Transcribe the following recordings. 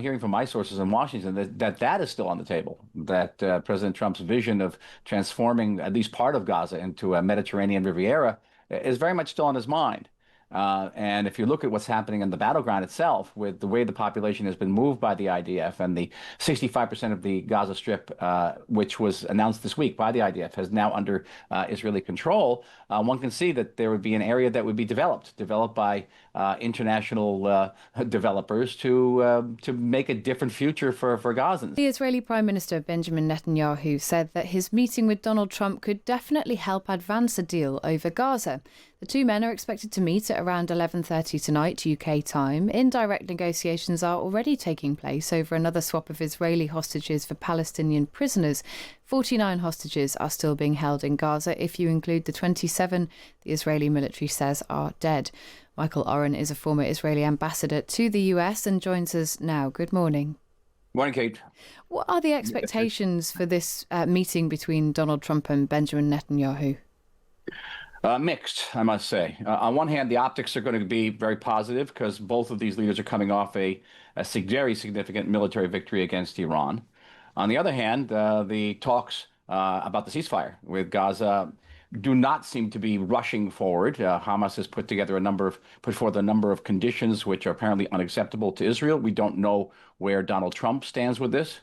hearing from my sources in Washington that is still on the table, that President Trump's vision of transforming at least part of Gaza into a Mediterranean riviera is very much still on his mind. And if you look at what's happening in the battleground itself, with the way the population has been moved by the IDF and the 65% of the Gaza Strip, which was announced this week by the IDF, has now under Israeli control, one can see that there would be an area that would be developed by international developers to make a different future for Gazans. The Israeli Prime Minister Benjamin Netanyahu said that his meeting with Donald Trump could definitely help advance a deal over Gaza. The two men are expected to meet at around 11:30 tonight UK time. Indirect negotiations are already taking place over another swap of Israeli hostages for Palestinian prisoners. 49 hostages are still being held in Gaza, if you include the 27 the Israeli military says are dead. Michael Oren is a former Israeli ambassador to the US and joins us now. Good morning. Morning, Kate. What are the expectations for this meeting between Donald Trump and Benjamin Netanyahu? Mixed, I must say. On one hand, the optics are going to be very positive because both of these leaders are coming off a very significant military victory against Iran. On the other hand, the talks about the ceasefire with Gaza do not seem to be rushing forward. Hamas has put forth a number of conditions which are apparently unacceptable to Israel. We don't know where Donald Trump stands with this.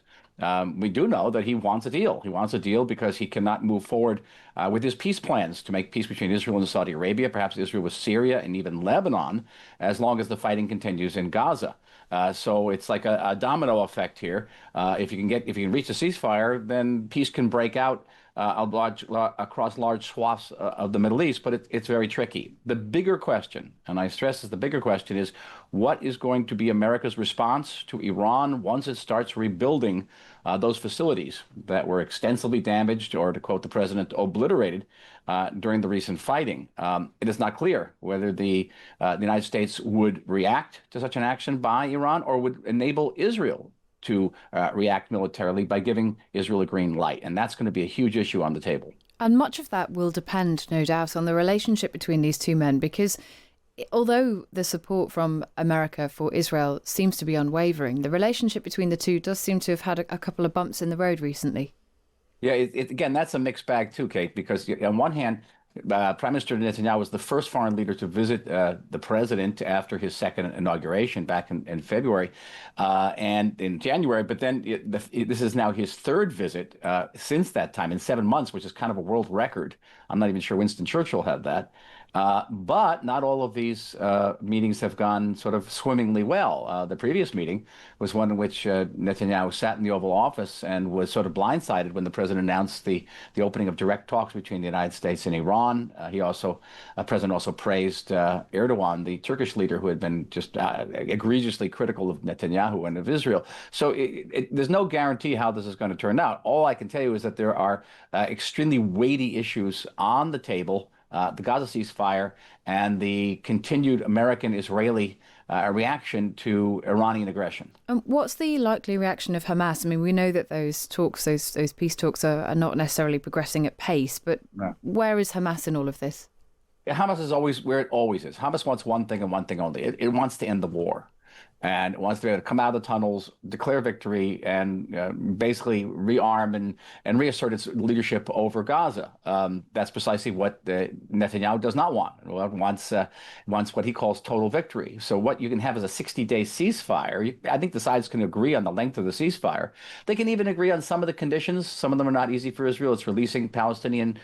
We do know that he wants a deal. He wants a deal because he cannot move forward with his peace plans to make peace between Israel and Saudi Arabia, perhaps Israel with Syria and even Lebanon, as long as the fighting continues in Gaza. So it's like a domino effect here. If you can reach a ceasefire, then peace can break out across large swaths of the Middle East, but it's very tricky. The bigger question, and I stress this, the bigger question is, what is going to be America's response to Iran once it starts rebuilding those facilities that were extensively damaged, or to quote the president, obliterated during the recent fighting? It is not clear whether the United States would react to such an action by Iran or would enable Israel to react militarily by giving Israel a green light. And that's going to be a huge issue on the table. And much of that will depend, no doubt, on the relationship between these two men, because although the support from America for Israel seems to be unwavering, the relationship between the two does seem to have had a couple of bumps in the road recently. Yeah, again, that's a mixed bag too, Kate, because on one hand, Prime Minister Netanyahu was the first foreign leader to visit the president after his second inauguration back in February and in January. But then this is now his third visit since that time in 7 months, which is kind of a world record. I'm not even sure Winston Churchill had that. But not all of these meetings have gone sort of swimmingly well. The previous meeting was one in which Netanyahu sat in the Oval Office and was sort of blindsided when the president announced the opening of direct talks between the United States and Iran. President also praised Erdogan, the Turkish leader, who had been just egregiously critical of Netanyahu and of Israel. So there's no guarantee how this is going to turn out. All I can tell you is that there are extremely weighty issues on the table. The Gaza ceasefire and the continued American-Israeli reaction to Iranian aggression. What's the likely reaction of Hamas? I mean, we know that those peace talks are not necessarily progressing at pace, but where is Hamas in all of this? Hamas is always where it always is. Hamas wants one thing and one thing only. It wants to end the war. And it wants to come out of the tunnels, declare victory, and basically rearm and reassert its leadership over Gaza. That's precisely what Netanyahu does not want. Wants what he calls total victory. So what you can have is a 60-day ceasefire. I think the sides can agree on the length of the ceasefire. They can even agree on some of the conditions. Some of them are not easy for Israel. It's releasing Palestinian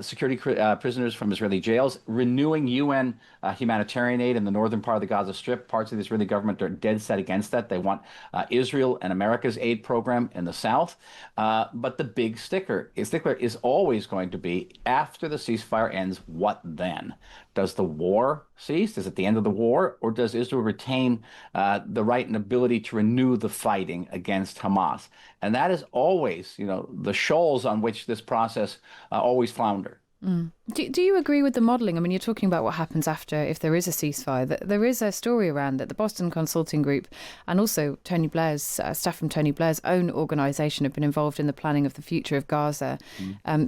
security prisoners from Israeli jails, renewing UN humanitarian aid in the northern part of the Gaza Strip. Parts of the Israeli government are dead set against that. They want Israel and America's aid program in the south. But the big stickler is always going to be, after the ceasefire ends, what then? Does the war cease? Is it the end of the war? Or does Israel retain the right and ability to renew the fighting against Hamas? And that is always, the shoals on which this process always flounder. Do you agree with the modelling? I mean, you're talking about what happens after if there is a ceasefire. There is a story around that the Boston Consulting Group and also Tony Blair's staff from Tony Blair's own organisation have been involved in the planning of the future of Gaza.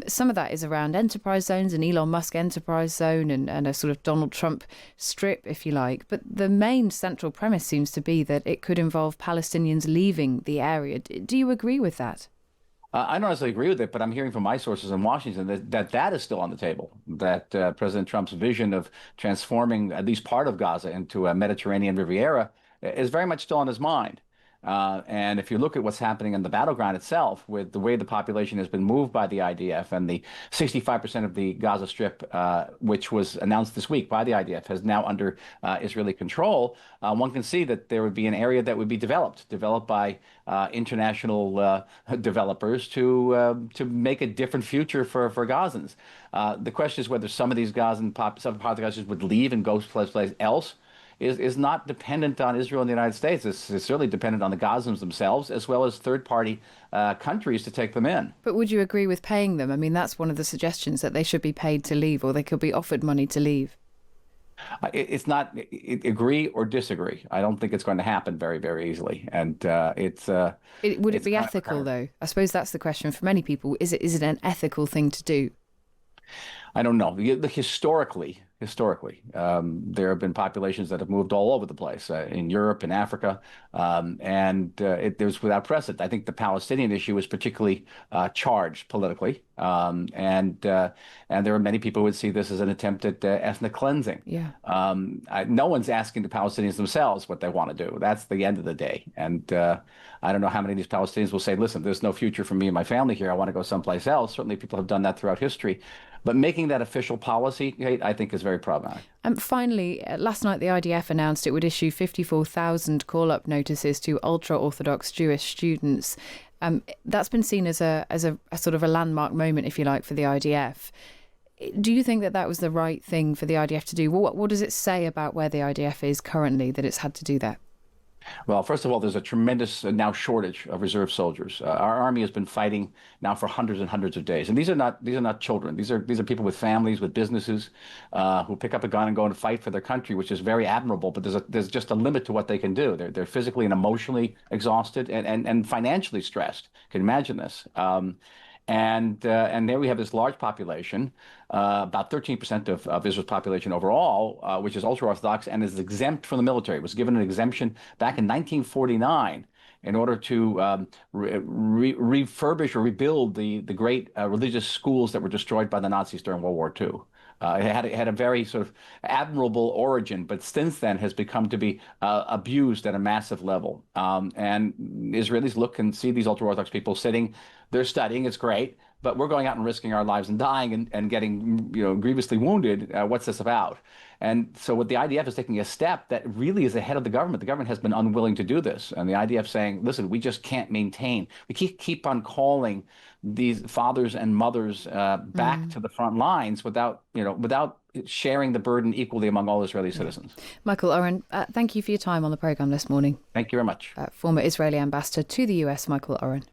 Some of that is around enterprise zones, an Elon Musk enterprise zone and a sort of Donald Trump strip, if you like. But the main central premise seems to be that it could involve Palestinians leaving the area. Do you agree with that? I don't necessarily agree with it, but I'm hearing from my sources in Washington that is still on the table, that President Trump's vision of transforming at least part of Gaza into a Mediterranean riviera is very much still on his mind. And if you look at what's happening in the battleground itself, with the way the population has been moved by the IDF and the 65% of the Gaza Strip, which was announced this week by the IDF, has now under Israeli control, one can see that there would be an area that would be developed by international developers to make a different future for Gazans. The question is whether some of these some Gazans would leave and go someplace else. Is not dependent on Israel and the United States. It's certainly dependent on the Gazans themselves, as well as third-party countries to take them in. But would you agree with paying them? I mean, that's one of the suggestions, that they should be paid to leave, or they could be offered money to leave. It's not agree or disagree. I don't think it's going to happen very, very easily. And would it be ethical, though? I suppose that's the question for many people. Is it an ethical thing to do? I don't know. Historically, there have been populations that have moved all over the place in Europe and Africa, and there's without precedent. I think the Palestinian issue is particularly charged politically, and there are many people who would see this as an attempt at ethnic cleansing. Yeah. No one's asking the Palestinians themselves what they want to do. That's the end of the day. And I don't know how many of these Palestinians will say, listen, there's no future for me and my family here. I want to go someplace else. Certainly people have done that throughout history. But making that official policy, Kate, I think is very problematic. Finally, last night the IDF announced it would issue 54,000 call-up notices to ultra-Orthodox Jewish students. That's been seen as a sort of a landmark moment, if you like, for the IDF. Do you think that was the right thing for the IDF to do? What does it say about where the IDF is currently that it's had to do that? Well, first of all, there's a tremendous now shortage of reserve soldiers. Our army has been fighting now for hundreds and hundreds of days, and these are not children. These are people with families, with businesses, who pick up a gun and go and fight for their country, which is very admirable. But there's just a limit to what they can do. They're physically and emotionally exhausted and financially stressed. You can imagine this. And there we have this large population, about 13% of Israel's population overall, which is ultra-Orthodox and is exempt from the military. It was given an exemption back in 1949 in order to refurbish or rebuild the great religious schools that were destroyed by the Nazis during World War II. It had a very sort of admirable origin, but since then has become to be abused at a massive level. And Israelis look and see these ultra-Orthodox people sitting, they're studying, it's great, but we're going out and risking our lives and dying and getting grievously wounded. What's this about? And so what the IDF is taking a step that really is ahead of the government. The government has been unwilling to do this. And the IDF saying, listen, we just can't maintain. We keep on calling these fathers and mothers back to the front lines without sharing the burden equally among all Israeli citizens. Michael Oren, thank you for your time on the programme this morning. Thank you very much. Former Israeli ambassador to the US, Michael Oren.